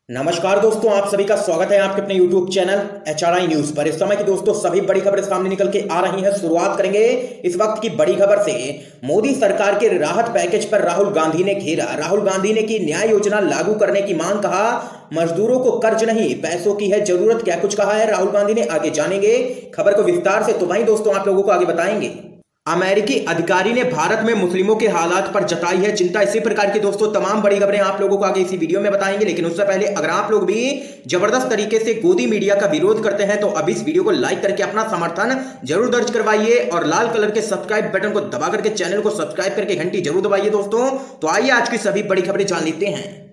नमस्कार दोस्तों, आप सभी का स्वागत है आपके अपने YouTube चैनल HRI न्यूज पर। इस समय की दोस्तों सभी बड़ी खबरें सामने निकल के आ रही हैं। शुरुआत करेंगे इस वक्त की बड़ी खबर से। मोदी सरकार के राहत पैकेज पर राहुल गांधी ने घेरा। राहुल गांधी ने की न्याय योजना लागू करने की मांग, कहा मजदूरों को कर्ज नहीं पैसों की है जरूरत। क्या कुछ कहा है राहुल गांधी ने, आगे जानेंगे खबर को विस्तार से। तो वहीं दोस्तों आप लोगों को आगे बताएंगे, अमेरिकी अधिकारी ने भारत में मुस्लिमों के हालात पर जताई है चिंता। इसी प्रकार की दोस्तों तमाम बड़ी खबरें आप लोगों को आगे इसी वीडियो में बताएंगे। लेकिन उससे पहले अगर आप लोग भी जबरदस्त तरीके से गोदी मीडिया का विरोध करते हैं तो अब इस वीडियो को लाइक करके अपना समर्थन जरूर दर्ज करवाइए और लाल कलर के सब्सक्राइब बटन को दबा करके चैनल को सब्सक्राइब करके घंटी जरूर दबाइए दोस्तों। तो आइए आज की सभी बड़ी खबरें जान लेते हैं।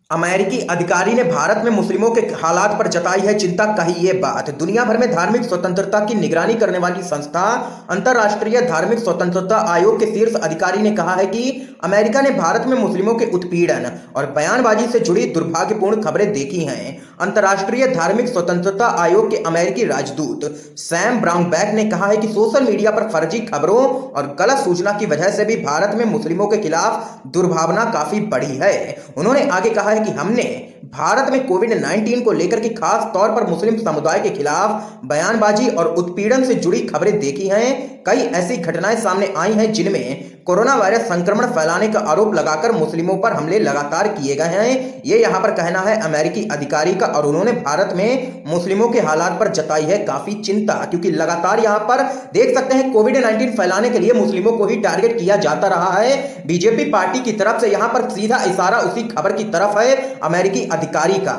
अमेरिकी अधिकारी ने भारत में मुस्लिमों के हालात पर जताई है चिंता, कही ये बात। दुनिया भर में धार्मिक स्वतंत्रता की निगरानी करने वाली संस्था अंतर्राष्ट्रीय धार्मिक स्वतंत्रता आयोग के शीर्ष अधिकारी ने कहा है कि अमेरिका ने भारत में मुस्लिमों के उत्पीड़न और बयानबाजी से जुड़ी दुर्भाग्यपूर्ण खबरें देखी हैं। अंतर्राष्ट्रीय धार्मिक स्वतंत्रता आयोग के अमेरिकी राजदूत सैम ब्राउनबैक ने कहा है कि सोशल मीडिया पर फर्जी खबरों और गलत सूचना की वजह से भी भारत में मुस्लिमों के खिलाफ दुर्भावना काफी बढ़ी है। उन्होंने आगे कहा है कि हमने भारत में कोविड-19 को लेकर के खास तौर पर मुस्लिम समुदाय के खिलाफ बयानबाजी और उत्पीड़न से जुड़ी खबरें देखी हैं। कई ऐसी घटनाएं सामने आई हैं जिनमें कोरोना वायरस संक्रमण फैलाने का आरोप लगाकर मुस्लिमों पर हमले लगातार किए गए हैं। ये यहां पर कहना है अमेरिकी अधिकारी का। और उन्होंने भारत में मुस्लिमों के हालात पर जताई है काफी चिंता, क्योंकि लगातार यहां पर देख सकते हैं कोविड-19 फैलाने के लिए मुस्लिमों को ही टारगेट किया जाता रहा है। बीजेपी पार्टी की तरफ से यहां पर सीधा इशारा उसी खबर की तरफ है अमेरिकी अधिकारी का,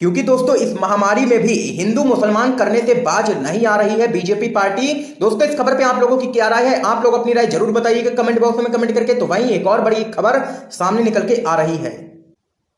क्योंकि दोस्तों इस महामारी में भी हिंदू मुसलमान करने से बाज नहीं आ रही है बीजेपी पार्टी। दोस्तों इस खबर पे आप लोगों की क्या राय है, आप लोग अपनी राय जरूर बताइएगा कमेंट बॉक्स में कमेंट करके। तो वहीं एक और बड़ी खबर सामने निकल के आ रही है।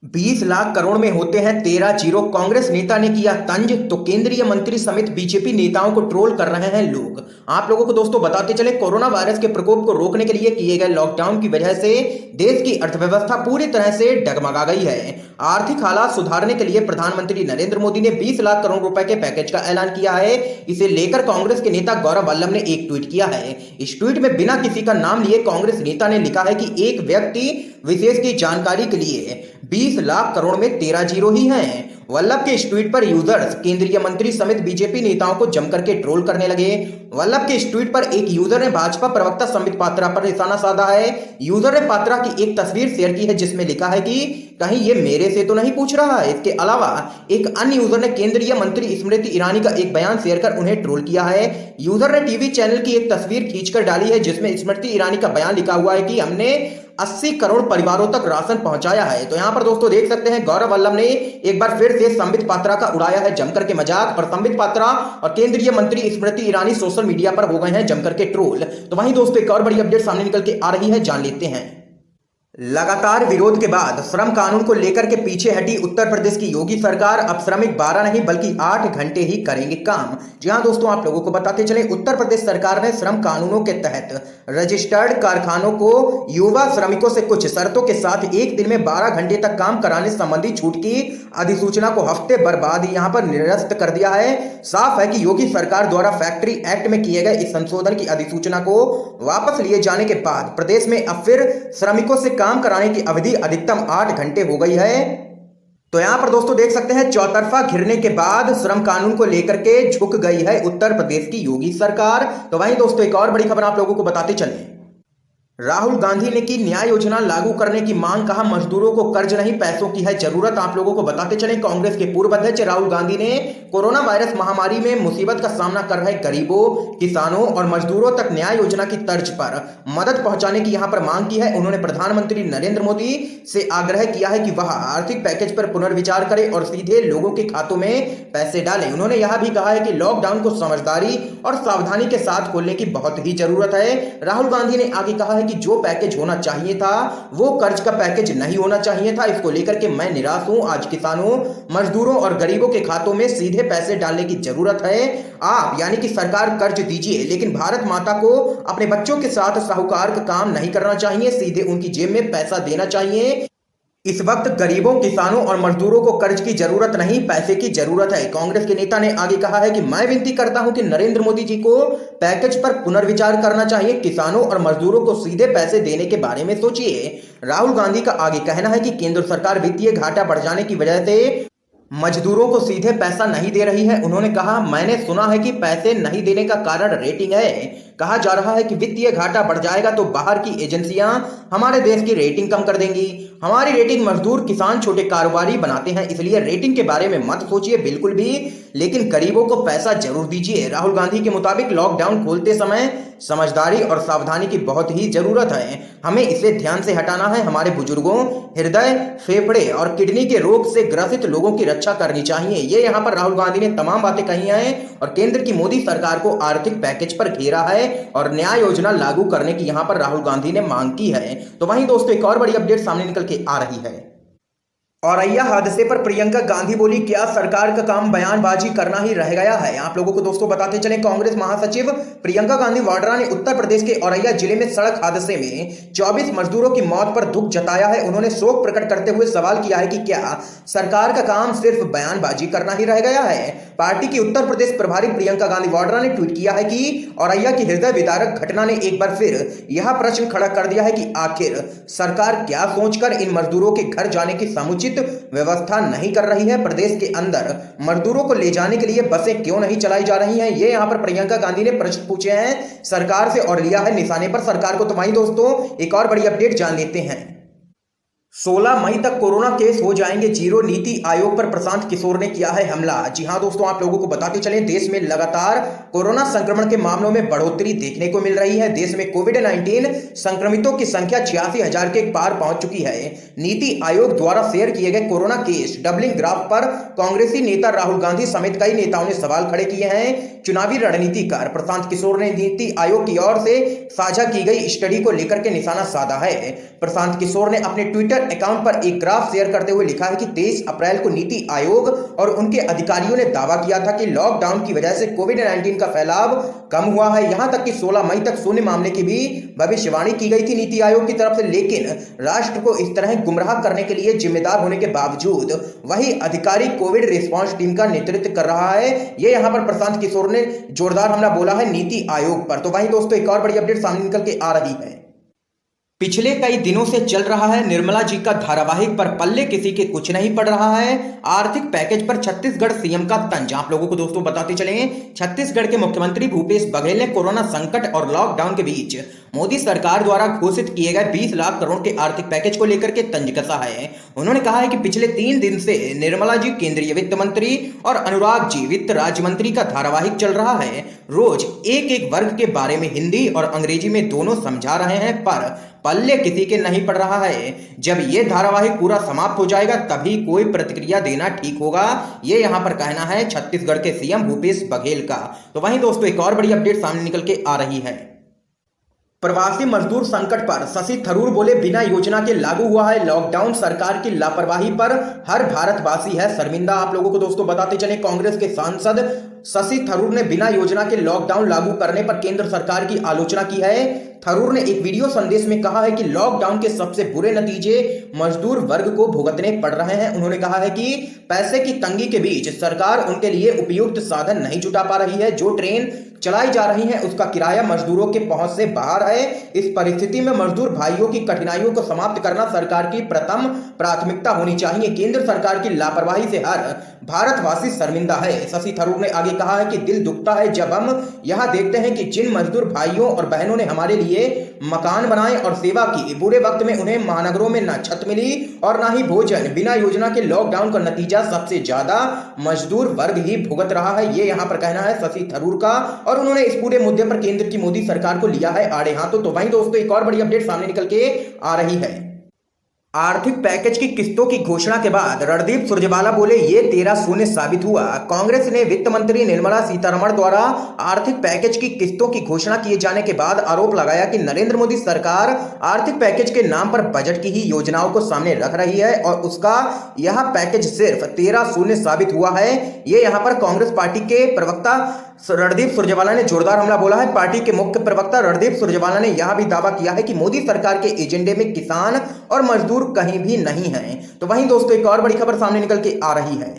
20 लाख करोड़ में होते हैं 13 जीरो, कांग्रेस नेता ने किया तंज। तो केंद्रीय मंत्री समेत बीजेपी नेताओं को ट्रोल कर रहे हैं लोग। आप लोगों को दोस्तों बताते चले, कोरोना वायरस के प्रकोप को रोकने के लिए किए गए लॉकडाउन की वजह से देश की अर्थव्यवस्था पूरी तरह से डगमगा गई है। आर्थिक हालात सुधारने के लिए प्रधानमंत्री नरेंद्र मोदी ने 20 लाख करोड़ रुपए के पैकेज का ऐलान किया है। इसे लेकर कांग्रेस के नेता गौरव वल्लभ ने एक ट्वीट किया है। इस ट्वीट में बिना किसी का नाम लिए कांग्रेस नेता ने लिखा है कि एक व्यक्ति विशेष की जानकारी के लिए 20 लाख करोड़ में 13 जीरो ही हैं। वल्लभ के इस ट्वीट पर यूजर्स केंद्रीय मंत्री समेत बीजेपी नेताओं को जमकर के ट्रोल करने लगे। वल्लभ के इस ट्वीट पर एक यूजर ने भाजपा प्रवक्ता संबित पात्रा पर निशाना साधा है। यूजर ने पात्रा की एक तस्वीर शेयर की है जिसमें लिखा है कि कहीं ये मेरे से तो नहीं पूछ रहा है। इसके अलावा एक अन्य यूजर ने केंद्रीय मंत्री स्मृति ईरानी का एक बयान शेयर कर उन्हें ट्रोल किया है। यूजर ने टीवी चैनल की एक तस्वीर खींचकर डाली है जिसमें स्मृति ईरानी का बयान लिखा हुआ है कि हमने 80 करोड़ परिवारों तक राशन पहुंचाया है। तो यहां पर दोस्तों देख सकते हैं गौरव वल्लभ ने एक बार फिर से संबित पात्रा का उड़ाया है जमकर के मजाक, और संबित पात्रा और केंद्रीय मंत्री स्मृति ईरानी सोशल मीडिया पर हो गए हैं जमकर के ट्रोल। तो वहीं दोस्तों एक और बड़ी अपडेट सामने निकल के आ रही है, जान लेते हैं। लगातार विरोध के बाद श्रम कानून को लेकर के पीछे हटी उत्तर प्रदेश की योगी सरकार। अब श्रमिक 12 नहीं बल्कि 8 घंटे ही करेंगे काम। जी हां दोस्तों, आप लोगों को बताते चले, उत्तर प्रदेश सरकार ने श्रम कानूनों के तहत रजिस्टर्ड कारखानों को युवा श्रमिकों से कुछ शर्तों के साथ एक दिन में 12 घंटे तक काम कराने संबंधी छूट की अधिसूचना को हफ्ते भर बाद यहां पर निरस्त कर दिया है। साफ है कि योगी सरकार द्वारा फैक्ट्री एक्ट में किए गए इस संशोधन की अधिसूचना को वापस लिए जाने के बाद प्रदेश में अब फिर श्रमिकों से काम कराने की अवधि अधिकतम 8 घंटे हो गई है। तो यहां पर दोस्तों देख सकते हैं चौतरफा घिरने के बाद श्रम कानून को लेकर के झुक गई है उत्तर प्रदेश की योगी सरकार। तो वहीं दोस्तों एक और बड़ी खबर आप लोगों को बताते चलें। राहुल गांधी ने की न्याय योजना लागू करने की मांग, कहा मजदूरों को कर्ज नहीं पैसों की है जरूरत। आप लोगों को बताते चले, कांग्रेस के पूर्व अध्यक्ष राहुल गांधी ने कोरोना वायरस महामारी में मुसीबत का सामना कर रहे गरीबों, किसानों और मजदूरों तक न्याय योजना की तर्ज पर मदद पहुंचाने की यहां पर मांग की है। उन्होंने प्रधानमंत्री नरेंद्र मोदी से आग्रह किया है कि वह आर्थिक पैकेज पर पुनर्विचार करे और सीधे लोगों के खातों में पैसे डालें। उन्होंने यह भी कहा है कि लॉकडाउन को समझदारी और सावधानी के साथ खोलने की बहुत ही जरूरत है। राहुल गांधी ने आगे कहा है कि जो पैकेज होना चाहिए था वो कर्ज का पैकेज नहीं होना चाहिए था। इसको लेकर के मैं निराश हूं। आज किसानों, मजदूरों और गरीबों के खातों में सीधे पैसे डालने की जरूरत है। आप यानी कि सरकार कर्ज दीजिए, लेकिन भारत माता को अपने बच्चों के साथ साहूकार का काम नहीं करना चाहिए, सीधे उनकी जेब में पैसा देना चाहिए। इस वक्त गरीबों, किसानों और मजदूरों को कर्ज की जरूरत नहीं, पैसे की जरूरत है। कांग्रेस के नेता ने आगे कहा है कि मैं विनती करता हूं कि नरेंद्र मोदी जी को पैकेज पर पुनर्विचार करना चाहिए। किसानों और मजदूरों को सीधे पैसे देने के बारे में सोचिए। राहुल गांधी का आगे कहना है कि केंद्र सरकार वित्तीय घाटा बढ़ जाने की वजह से मजदूरों को सीधे पैसा नहीं दे रही है। उन्होंने कहा, मैंने सुना है कि पैसे नहीं देने का कारण रेटिंग है। कहा जा रहा है कि वित्तीय घाटा बढ़ जाएगा तो बाहर की एजेंसियां हमारे देश की रेटिंग कम कर देंगी। हमारी रेटिंग मजदूर, किसान, छोटे कारोबारी बनाते हैं, इसलिए रेटिंग के बारे में मत सोचिए बिल्कुल भी, लेकिन गरीबों को पैसा जरूर दीजिए। राहुल गांधी के मुताबिक लॉकडाउन खोलते समय समझदारी और सावधानी की बहुत ही जरूरत है। हमें इसे ध्यान से हटाना है। हमारे बुजुर्गों, हृदय, फेफड़े और किडनी के रोग से ग्रसित लोगों की रक्षा करनी चाहिए। ये यहाँ पर राहुल गांधी ने तमाम बातें कही हैं और केंद्र की मोदी सरकार को आर्थिक पैकेज पर घेरा है और न्याय योजना लागू करने की यहाँ पर राहुल गांधी ने मांग की है। तो वहीं दोस्तों एक और बड़ी अपडेट सामने निकल के आ रही है। औरैया हादसे पर प्रियंका गांधी बोली, क्या सरकार का काम बयानबाजी करना ही रह गया है। आप लोगों को दोस्तों बताते चलें, कांग्रेस महासचिव प्रियंका गांधी वाड्रा ने उत्तर प्रदेश के औरैया जिले में सड़क हादसे में 24 मजदूरों की मौत पर दुख जताया है। उन्होंने शोक प्रकट करते हुए सवाल किया है कि क्या सरकार का काम सिर्फ बयानबाजी करना ही रह गया है। पार्टी की उत्तर प्रदेश प्रभारी प्रियंका गांधी वाड्रा ने ट्वीट किया है कि औरैया की हृदय विदारक घटना ने एक बार फिर यह प्रश्न खड़ा कर दिया है कि आखिर सरकार क्या सोचकर इन मजदूरों के घर जाने की समुचित व्यवस्था नहीं कर रही है। प्रदेश के अंदर मजदूरों को ले जाने के लिए बसें क्यों नहीं चलाई जा रही हैं। ये यहां पर प्रियंका गांधी ने प्रश्न पूछे हैं सरकार से और लिया है निशाने पर सरकार को। तो वहीं दोस्तों एक और बड़ी अपडेट जान लेते हैं। 16 मई तक कोरोना केस हो जाएंगे जीरो, नीति आयोग पर प्रशांत किशोर ने किया है हमला। जी हां दोस्तों, आप लोगों को बताते चलें, देश में लगातार कोरोना संक्रमण के मामलों में बढ़ोतरी देखने को मिल रही है। देश में कोविड-19 संक्रमितों की संख्या 86,000 के पार पहुंच चुकी है। नीति आयोग द्वारा शेयर किए गए कोरोना केस डबलिंग ग्राफ पर कांग्रेसी नेता राहुल गांधी समेत कई नेताओं ने सवाल खड़े किए हैं। चुनावी रणनीतिकार प्रशांत किशोर ने नीति आयोग की ओर से साझा की गई स्टडी को लेकर के निशाना साधा है। प्रशांत किशोर ने अपने ट्विटर अकाउंट पर एक ग्राफ शेयर करते हुए लिखा है कि 23 अप्रैल को नीति आयोग और उनके अधिकारियों ने दावा किया था कि लॉकडाउन की वजह से कोविड-19 का फैलाव कम हुआ है। यहां तक कि 16 मई तक शून्य मामले की भी भविष्यवाणी की गई थी नीति आयोग की तरफ से, लेकिन राष्ट्र को इस तरह गुमराह करने के लिए जिम्मेदार होने के बावजूद वही अधिकारी कोविड रिस्पांस टीम का नेतृत्व कर रहा है। ये यहां पर प्रशांत किशोर ने जोरदार हमला बोला है नीति आयोग पर। तो वहीं दोस्तों एक और बड़ी अपडेट सामने निकल के आ रही है। पिछले कई दिनों से चल रहा है निर्मला जी का धारावाहिक, पर पल्ले किसी के कुछ नहीं पड़ रहा है। आर्थिक पैकेज पर छत्तीसगढ़ सीएम का तंज। आप लोगों को दोस्तों बताते चलें, छत्तीसगढ़ के मुख्यमंत्री भूपेश बघेल ने कोरोना संकट और लॉकडाउन के बीच मोदी सरकार द्वारा घोषित किए गए 20 लाख करोड़ के आर्थिक पैकेज को लेकर के तंज कसा है। उन्होंने कहा है कि पिछले 3 दिन से निर्मला जी केंद्रीय वित्त मंत्री और अनुराग जी वित्त राज्य मंत्री का धारावाहिक चल रहा है। रोज एक एक वर्ग के बारे में हिंदी और अंग्रेजी में दोनों समझा रहे हैं, पर पल्ले किसी के नहीं पड़ रहा है। जब यह धारावाहिक पूरा समाप्त हो जाएगा तभी कोई प्रतिक्रिया देना ठीक होगा। ये यहां पर कहना है छत्तीसगढ़ के सीएम भूपेश बघेल का। तो वहीं दोस्तों एक और बड़ी अपडेट सामने निकल के आ रही है। प्रवासी मजदूर संकट पर शशि थरूर बोले, बिना योजना के लागू हुआ है लॉकडाउन, सरकार की लापरवाही पर हर भारतवासी है शर्मिंदा। आप लोगों को दोस्तों बताते चले, कांग्रेस के सांसद शशि थरूर ने बिना योजना के लॉकडाउन लागू करने पर केंद्र सरकार की आलोचना की है। थरूर ने एक वीडियो संदेश में कहा है कि लॉकडाउन के सबसे बुरे नतीजे मजदूर वर्ग को भुगतने पड़ रहे हैं। उन्होंने कहा है कि पैसे की तंगी के बीच सरकार उनके लिए उपयुक्त साधन नहीं जुटा पा रही है। जो ट्रेन चलाई जा रही है उसका किराया मजदूरों के पहुंच से बाहर है। इस परिस्थिति में मजदूर भाइयों की कठिनाइयों को समाप्त करना सरकार की प्रथम प्राथमिकता होनी चाहिए। केंद्र सरकार की लापरवाही से हर भारतवासी शर्मिंदा है। शशि थरूर ने आगे कहा है कि दिल दुखता है जब हम यह देखते हैं कि जिन मजदूर भाइयों और बहनों ने हमारे लिए मकान बनाए और सेवा की, बुरे वक्त में उन्हें महानगरों में न छत मिली और न ही भोजन। बिना योजना के लॉकडाउन का नतीजा सबसे ज्यादा मजदूर वर्ग ही भुगत रहा है। ये यहां पर कहना है शशि थरूर का, और उन्होंने इस पूरे मुद्दे पर केंद्र की मोदी सरकार को लिया है आड़े हाथों। तो वहीं दोस्तों एक और बड़ी अपडेट सामने निकल के आ रही है। आर्थिक पैकेज की किस्तों की घोषणा के बाद रणदीप सुरजेवाला बोले, ये 13-0 साबित हुआ। कांग्रेस ने वित्त मंत्री निर्मला सीतारमण द्वारा आर्थिक पैकेज की किस्तों की घोषणा किए जाने के बाद आरोप लगाया कि नरेंद्र मोदी सरकार आर्थिक पैकेज के नाम पर बजट की ही योजनाओं को सामने रख रही है और उसका यह पैकेज सिर्फ 13-0 साबित हुआ है। ये यहां पर कांग्रेस पार्टी के प्रवक्ता रणदीप सुरजेवाला ने जोरदार हमला बोला है। पार्टी के मुख्य प्रवक्ता रणदीप सुरजेवाला ने यह भी दावा किया है कि मोदी सरकार के एजेंडे में किसान और मजदूर कहीं भी नहीं हैं। तो वहीं दोस्तों एक और बड़ी खबर सामने निकल के आ रही है।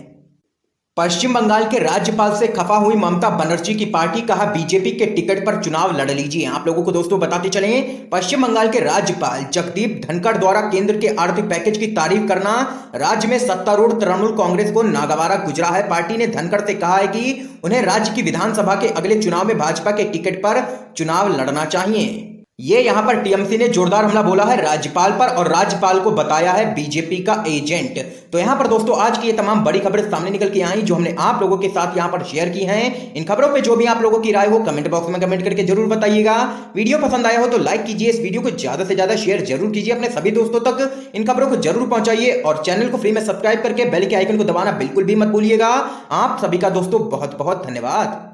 पश्चिम बंगाल के राज्यपाल से खफा हुई ममता बनर्जी की पार्टी, कहा बीजेपी के टिकट पर चुनाव लड़ लीजिए। आप लोगों को दोस्तों बताते चलें, पश्चिम बंगाल के राज्यपाल जगदीप धनखड़ द्वारा केंद्र के आर्थिक पैकेज की तारीफ करना राज्य में सत्तारूढ़ तृणमूल कांग्रेस को नागवारा गुजरा है। पार्टी ने धनखड़ से कहा है कि उन्हें राज्य की विधानसभा के अगले चुनाव में भाजपा के टिकट पर चुनाव लड़ना चाहिए। ये यहां पर टीएमसी ने जोरदार हमला बोला है राज्यपाल पर और राज्यपाल को बताया है बीजेपी का एजेंट। तो यहां पर दोस्तों आज की ये तमाम बड़ी खबरें सामने निकल के आई जो हमने आप लोगों के साथ यहां पर शेयर की हैं। इन खबरों पे जो भी आप लोगों की राय हो कमेंट बॉक्स में कमेंट करके जरूर बताइएगा। वीडियो पसंद आया हो तो लाइक कीजिए, इस वीडियो को ज्यादा से ज्यादा शेयर जरूर कीजिए, अपने सभी दोस्तों तक इन खबरों को जरूर पहुंचाइए और चैनल को फ्री में सब्सक्राइब करके बेल के आइकन को दबाना बिल्कुल भी मत भूलिएगा। आप सभी का दोस्तों बहुत बहुत धन्यवाद।